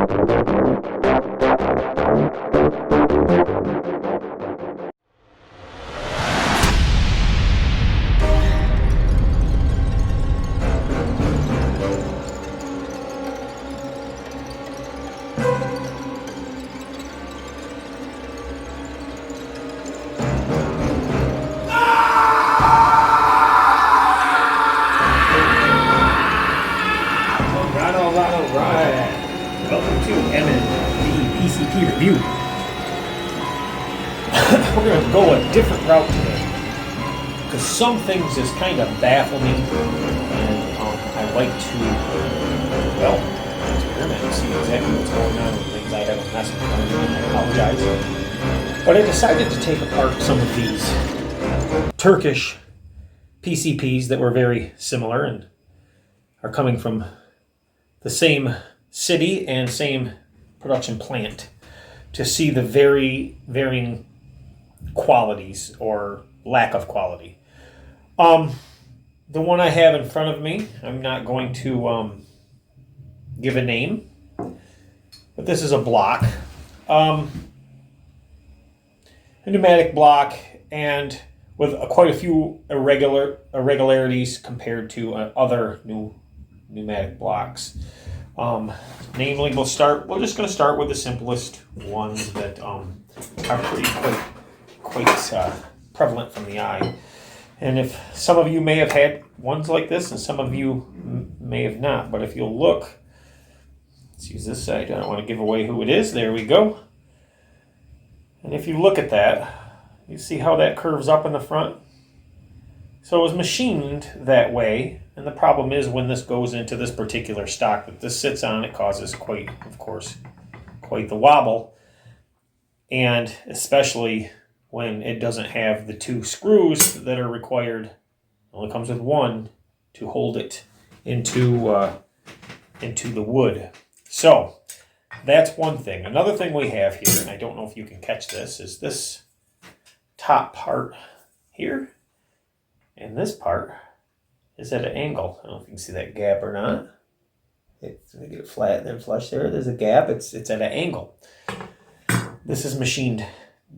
Alright. Welcome to MND PCP Review. We're going to go a different route today because some things just kind of baffle me, and I like to, experiment and see exactly what's going on with things I haven't messed with, and I apologize. But I decided to take apart some of these Turkish PCPs that were very similar and are coming from the same city and same production plant to see the very varying qualities or lack of quality. The one I have in front of me, I'm not going to give a name, but this is a block, a pneumatic block, and with quite a few irregularities compared to other pneumatic blocks. Namely, we're just going to start with the simplest ones that are quite prevalent from the eye. And if some of you may have had ones like this, and some of you may have not, but if you'll look, let's use this side. I don't want to give away who it is. There we go. And if you look at that, you see how that curves up in the front. So it was machined that way, and the problem is when this goes into this particular stock that this sits on, it causes quite the wobble, and especially when it doesn't have the two screws that are required. It only comes with one to hold it into the wood. So that's one thing. Another thing we have here, and I don't know if you can catch this, is this top part here. And this part is at an angle. I don't know if you can see that gap or not. Let me get it flat, then flush there. There's a gap. It's at an angle. This is machined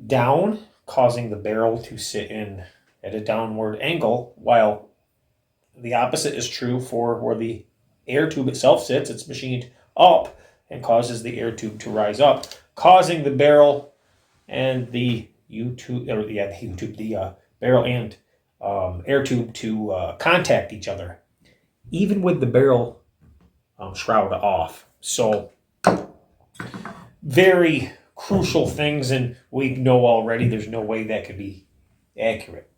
down, causing the barrel to sit in at a downward angle, while the opposite is true for where the air tube itself sits. It's machined up and causes the air tube to rise up, causing the barrel and the barrel and air tube to contact each other, even with the barrel shroud off. So very crucial things, and we know already there's no way that could be accurate.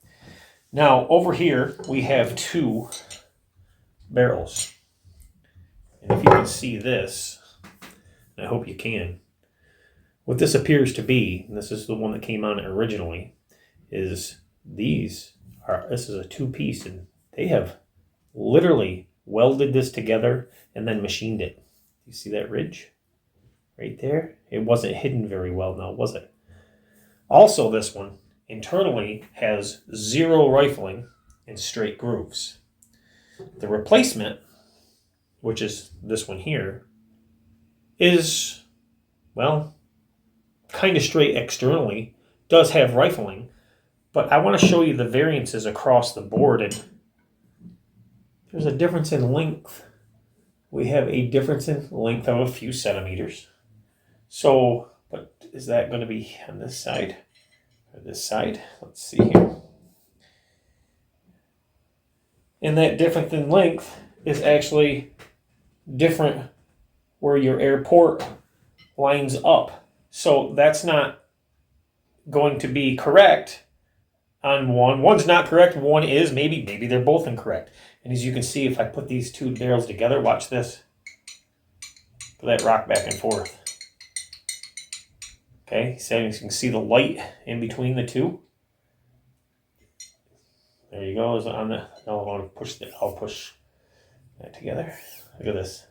Now over here we have two barrels, and if you can see this, and I hope you can, what this appears to be, and this is the one that came on originally, is this is a two-piece, and they have literally welded this together and then machined it. You see that ridge right there? It wasn't hidden very well now, was it? Also, this one internally has zero rifling and straight grooves. The replacement, which is this one here, is, well, kind of straight externally, does have rifling. But I want to show you the variances across the board, and there's a difference in length. We have a difference in length of a few centimeters. So, but is that going to be on this side or this side? Let's see here. And that difference in length is actually different where your air port lines up. So that's not going to be correct on one. One's not correct, one is. Maybe they're both incorrect. And as you can see, if I put these two barrels together, watch this. Let that rock back and forth. Okay, so you can see the light in between the two. There you go. On the, now I want to push that. I'll push that together. Look at this.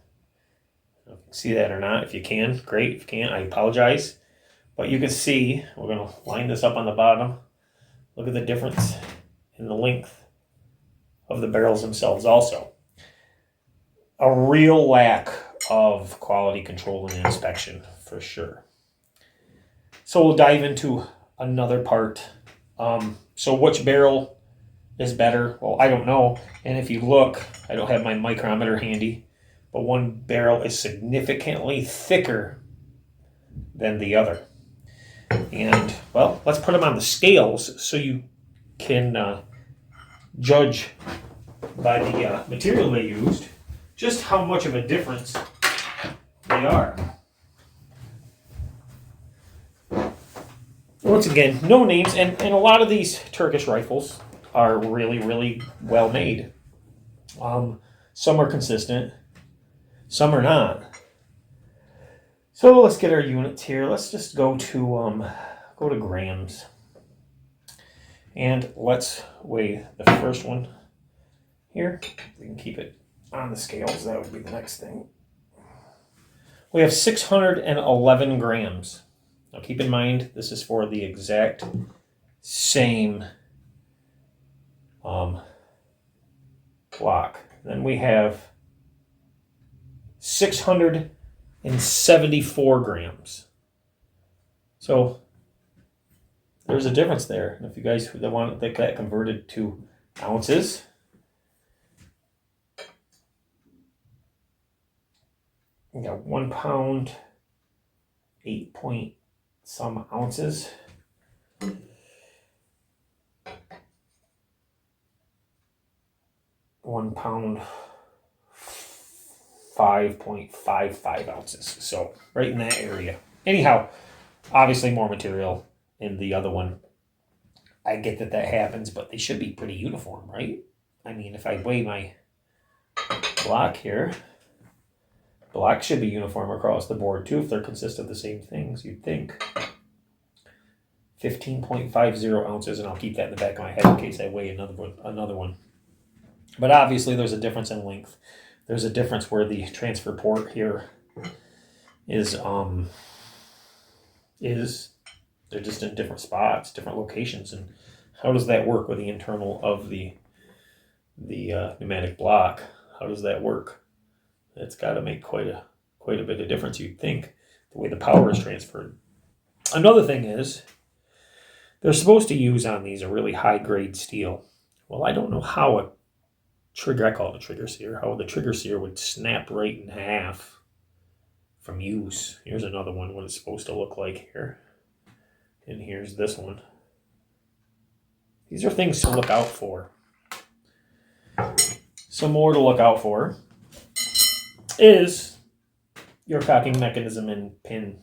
I don't know if you can see that or not. If you can, great. If you can't, I apologize. But you can see, we're going to line this up on the bottom. Look at the difference in the length of the barrels themselves also. A real lack of quality control and inspection for sure. So we'll dive into another part. So which barrel is better? Well, I don't know. And if you look, I don't have my micrometer handy, but one barrel is significantly thicker than the other. And, well, let's put them on the scales so you can judge by the material they used just how much of a difference they are. Once again, no names, and a lot of these Turkish rifles are really, really well made. Some are consistent, some are not. So let's get our units here. Let's just go to grams, and let's weigh the first one here. We can keep it on the scales. That would be the next thing. We have 611 grams. Now keep in mind, this is for the exact same block. Then we have 674 grams. So there's a difference there. And if you guys want that converted to ounces, you got 1 pound, 8 point some ounces. £1 pound, 5.55 ounces. So right in that area. Anyhow, obviously more material in the other one. I get that happens, but they should be pretty uniform, right? I mean, if I weigh my block here, block should be uniform across the board too if they're consist of the same things, you'd think. 15.50 ounces, and I'll keep that in the back of my head in case I weigh another one. But obviously there's a difference in length. There's a difference where the transfer port here is they're just in different spots, different locations. And how does that work with the internal of the pneumatic block? How does that work? It's got to make quite a bit of difference, you'd think, the way the power is transferred. Another thing is, they're supposed to use on these a really high-grade steel. Well, I don't know how I call it a trigger sear, how the trigger sear would snap right in half from use. Here's another one, what it's supposed to look like here. And here's this one. These are things to look out for. Some more to look out for is your cocking mechanism and pin.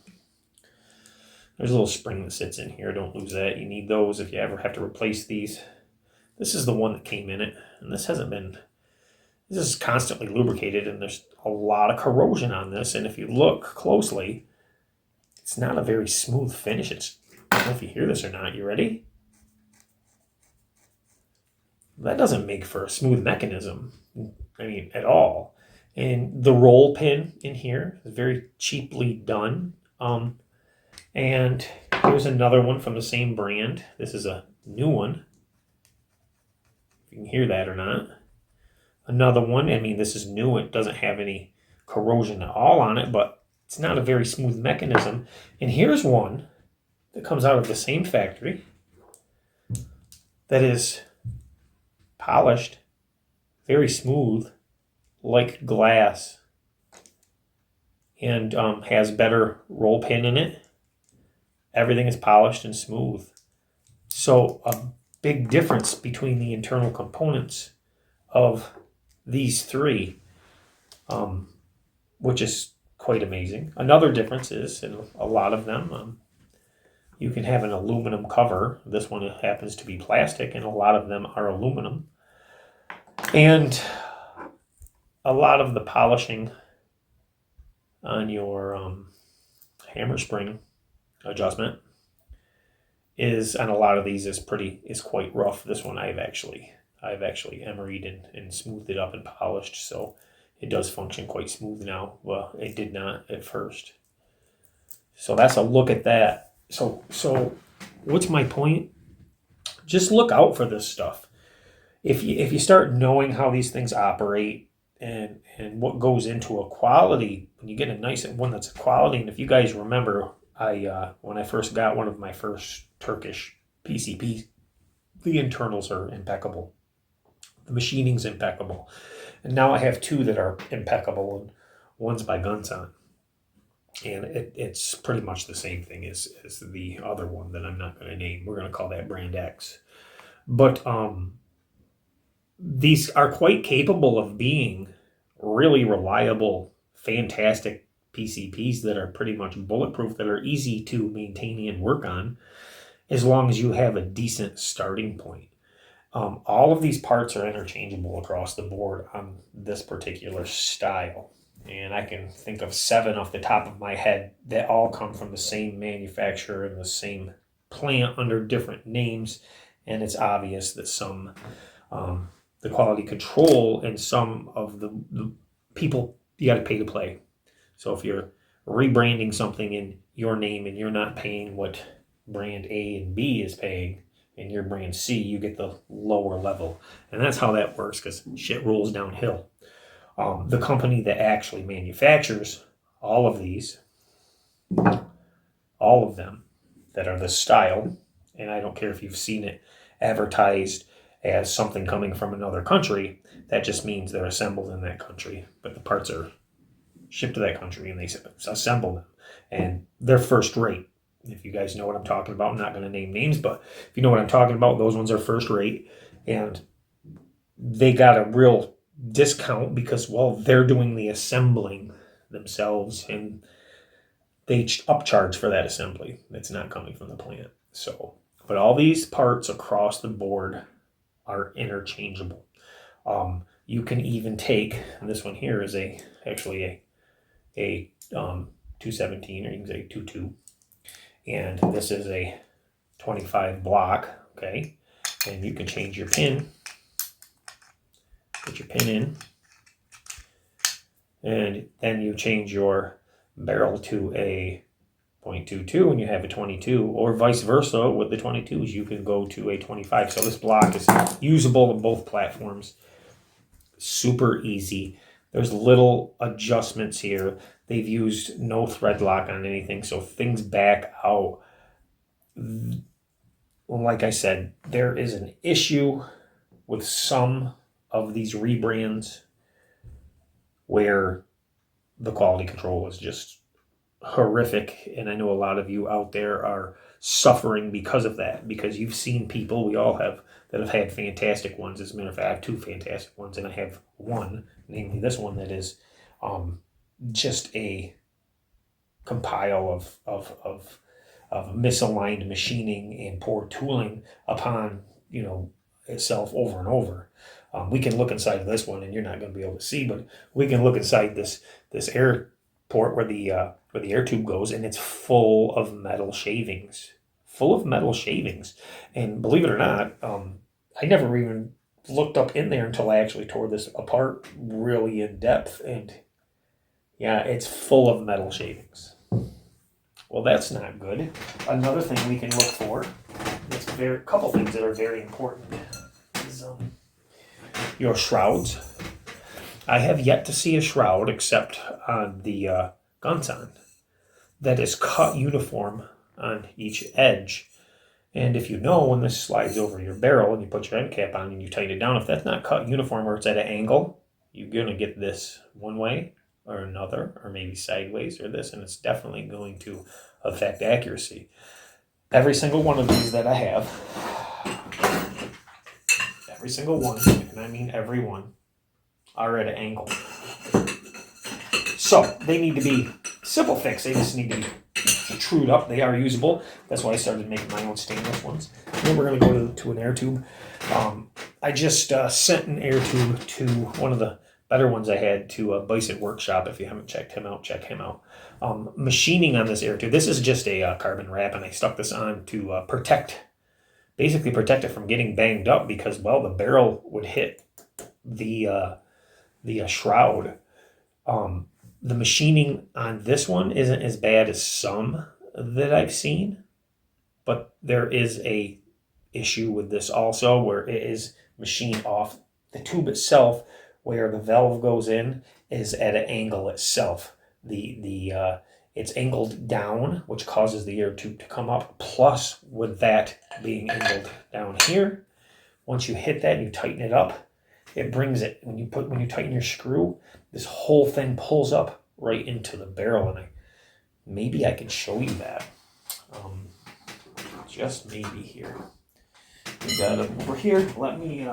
There's a little spring that sits in here. Don't lose that. You need those if you ever have to replace these. This is the one that came in it, and this is constantly lubricated, and there's a lot of corrosion on this, and if you look closely, it's not a very smooth finish. I don't know if you hear this or not. You ready? That doesn't make for a smooth mechanism, I mean, at all. And the roll pin in here is very cheaply done. And here's another one from the same brand. This is a new one. If you can hear that or not. Another one, I mean, this is new. It doesn't have any corrosion at all on it, but it's not a very smooth mechanism. And here's one that comes out of the same factory that is polished, very smooth, like glass, and has better roll pin in it. Everything is polished and smooth. So a big difference between the internal components of these three, which is quite amazing. Another difference is in a lot of them, you can have an aluminum cover. This one happens to be plastic, and a lot of them are aluminum. And a lot of the polishing on your hammer spring adjustment is on a lot of these is quite rough. This one I've actually emeryed and smoothed it up and polished, so it does function quite smooth now. Well, it did not at first. So that's a look at that. So what's my point? Just look out for this stuff. If you start knowing how these things operate, and what goes into a quality, when you get a nice one that's a quality. And if you guys remember, I when I first got one of my first Turkish PCPs, the internals are impeccable. The machining's impeccable. And now I have two that are impeccable, and one's by Gunson. And it's pretty much the same thing as the other one that I'm not going to name. We're going to call that Brand X. But these are quite capable of being really reliable, fantastic PCPs that are pretty much bulletproof, that are easy to maintain and work on, as long as you have a decent starting point. All of these parts are interchangeable across the board on this particular style. And I can think of 7 off the top of my head that all come from the same manufacturer and the same plant under different names. And it's obvious that some, the quality control and some of the people, you got to pay to play. So if you're rebranding something in your name and you're not paying what brand A and B is paying, and your brand C, you get the lower level. And that's how that works, because shit rolls downhill. The company that actually manufactures all of these, all of them that are this style, and I don't care if you've seen it advertised as something coming from another country, that just means they're assembled in that country, but the parts are shipped to that country and they assemble them. And they're first rate. If you guys know what I'm talking about, I'm not going to name names, but if you know what I'm talking about, those ones are first rate. And they got a real discount because, well, they're doing the assembling themselves and they upcharge for that assembly. It's not coming from the plant. So, but all these parts across the board are interchangeable. You can even take, and this one here is actually a 217, or you can say 22. And this is a 25 block, okay? And you can change your pin. Put your pin in. And then you change your barrel to a 0.22 and you have a 22, or vice versa with the 22s. You can go to a 25. So this block is usable on both platforms. Super easy. There's little adjustments here. They've used no thread lock on anything, so things back out. Like I said, there is an issue with some of these rebrands where the quality control is just horrific, and I know a lot of you out there are suffering because of that, because you've seen people, we all have, that have had fantastic ones. As a matter of fact, I have 2 fantastic ones, and I have one, namely this one, that is just a compile of misaligned machining and poor tooling upon itself over and over. We can look inside this one, and you're not going to be able to see, but we can look inside this air port where the air tube goes, and it's full of metal shavings. And believe it or not, I never even looked up in there until I actually tore this apart really in depth, and yeah, it's full of metal shavings. Well, that's not good. Another thing we can look for, a couple things that are very important, is your shrouds. I have yet to see a shroud, except on the Gunson, that is cut uniform on each edge. And if you know, when this slides over your barrel and you put your end cap on and you tighten it down, if that's not cut uniform or it's at an angle, you're going to get this one way or another, or maybe sideways or this, and it's definitely going to affect accuracy. Every single one of these that I have, every single one, and I mean every one, are at an angle. So they need to be simple fix. They just need to be trued up. They are usable. That's why I started making my own stainless ones. And then we're going to go to an air tube. I just sent an air tube to one of the better ones I had to Bison Workshop. If you haven't checked him out, check him out. Machining on this air tube. This is just a carbon wrap, and I stuck this on to protect it from getting banged up, because, well, the barrel would hit the shroud. The machining on this one isn't as bad as some that I've seen, but there is a issue with this also, where it is machined off the tube itself where the valve goes in is at an angle itself. It's angled down, which causes the air tube to come up. Plus, with that being angled down here, once you hit that and you tighten it up, it brings it, when you tighten your screw, this whole thing pulls up right into the barrel. And maybe I can show you that. Just maybe here. We got it over here. Let me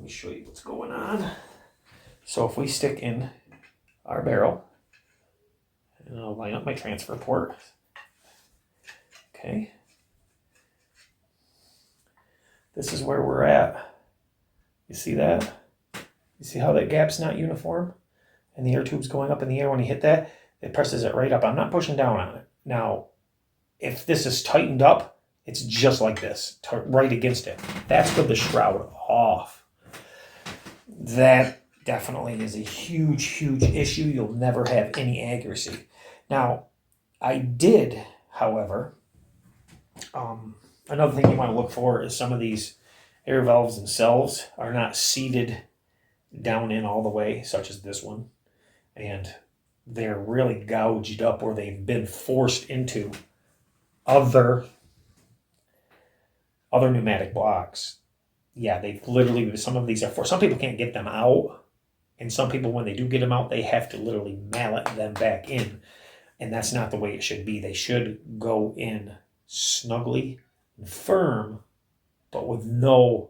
show you what's going on. So if we stick in our barrel, and I'll line up my transfer port. Okay. This is where we're at. You see that? You see how that gap's not uniform? And the air tube's going up in the air. When you hit that, it presses it right up. I'm not pushing down on it. Now, if this is tightened up, it's just like this, right against it. That's with the shroud off. That definitely is a huge, huge issue. You'll never have any accuracy. Now, I did, however, another thing you want to look for is some of these air valves themselves are not seated down in all the way, such as this one. And they're really gouged up, or they've been forced into other pneumatic blocks. Yeah, they've literally, some of these are for, some people can't get them out. And some people, when they do get them out, they have to literally mallet them back in. And that's not the way it should be. They should go in snugly and firm, but with no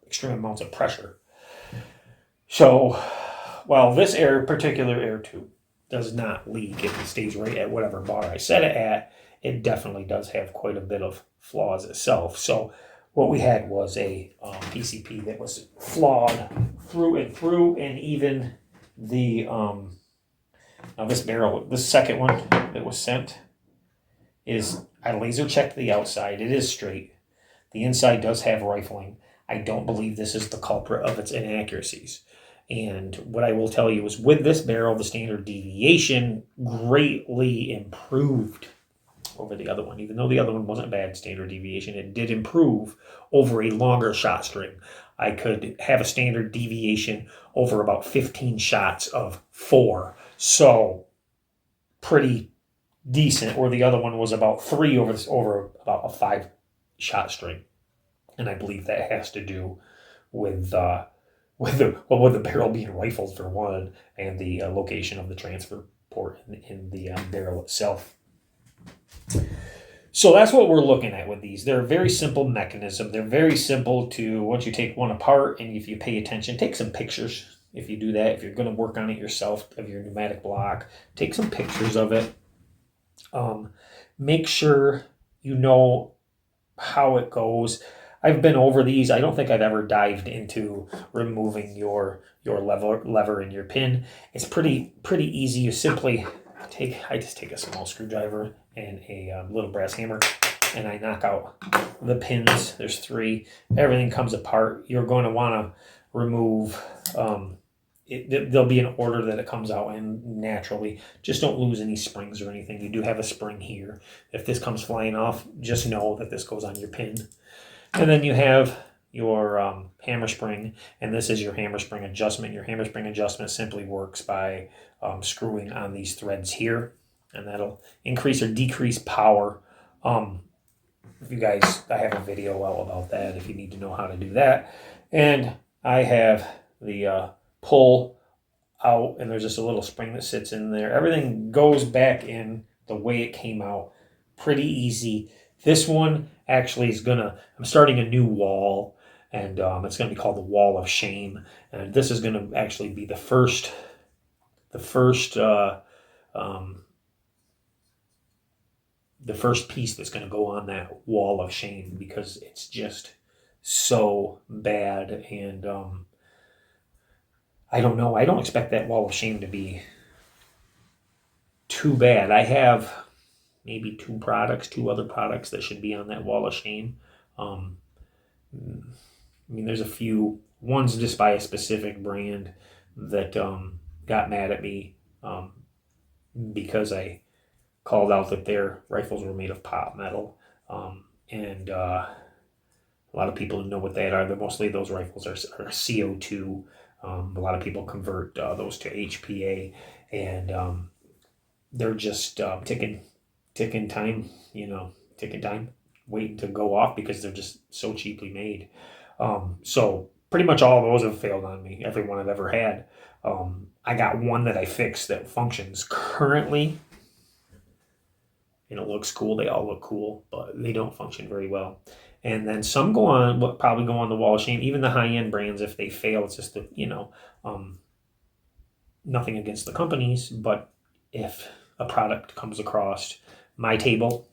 extreme amounts of pressure. So, while this particular air tube does not leak, it stays right at whatever bar I set it at, it definitely does have quite a bit of flaws itself. So what we had was a PCP that was flawed through and through, and even the now this barrel, this second one that was sent, is, I laser checked the outside. It is straight. The inside does have rifling. I don't believe this is the culprit of its inaccuracies. And what I will tell you is, with this barrel, the standard deviation greatly improved over the other one. Even though the other one wasn't bad standard deviation, it did improve over a longer shot string. I could have a standard deviation over about 15 shots of 4. So pretty decent, where the other one was about 3 over about a 5 shot string. And I believe that has to do with the barrel being rifled for one, and the location of the transfer port in the barrel itself. So that's what we're looking at with these. They're a very simple mechanism. They're very simple to, once you take one apart, and if you pay attention, take some pictures. If you do that, if you're going to work on it yourself, of your pneumatic block, take some pictures of it. Make sure you know how it goes. I've been over these. I don't think I've ever dived into removing your lever and your pin. It's pretty easy. You simply I just take a small screwdriver and a little brass hammer, and I knock out the pins. There's 3. Everything comes apart. You're going to want to remove. There'll be an order that it comes out in naturally. Just don't lose any springs or anything. You do have a spring here. If this comes flying off, just know that this goes on your pin. And then you have your hammer spring, and this is your hammer spring adjustment. Your hammer spring adjustment simply works by screwing on these threads here, and that'll increase or decrease power. If you guys, I have a video out about that if you need to know how to do that. And I have the pull out, and there's just a little spring that sits in there. Everything goes back in the way it came out. Pretty easy. This one actually is I'm starting a new wall, and it's gonna be called the Wall of Shame. And this is gonna actually be the first piece that's gonna go on that Wall of Shame, because it's just so bad. And I don't know. I don't expect that Wall of Shame to be too bad. I have maybe 2 other products that should be on that Wall of Shame. I mean, there's a few ones just by a specific brand that got mad at me because I called out that their rifles were made of pop metal. And A lot of people know what that are. Mostly those rifles are CO2. A lot of people convert those to HPA, and they're just ticking time, ticking time, waiting to go off because they're just so cheaply made. So pretty much all of those have failed on me, every one I've ever had. I got one that I fixed that functions currently, and it looks cool. They all look cool, but they don't function very well. And then some go on, what probably go on the wall of shame. Even the high end brands, if they fail, it's just nothing against the companies, but if a product comes across my table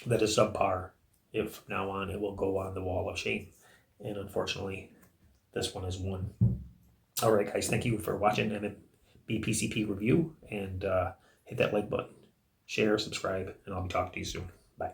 that is subpar, if from now on it will go on the wall of shame. And unfortunately, this one is one. All right, guys, thank you for watching MMBPCP review, and hit that like button, share, subscribe, and I'll be talking to you soon. Bye.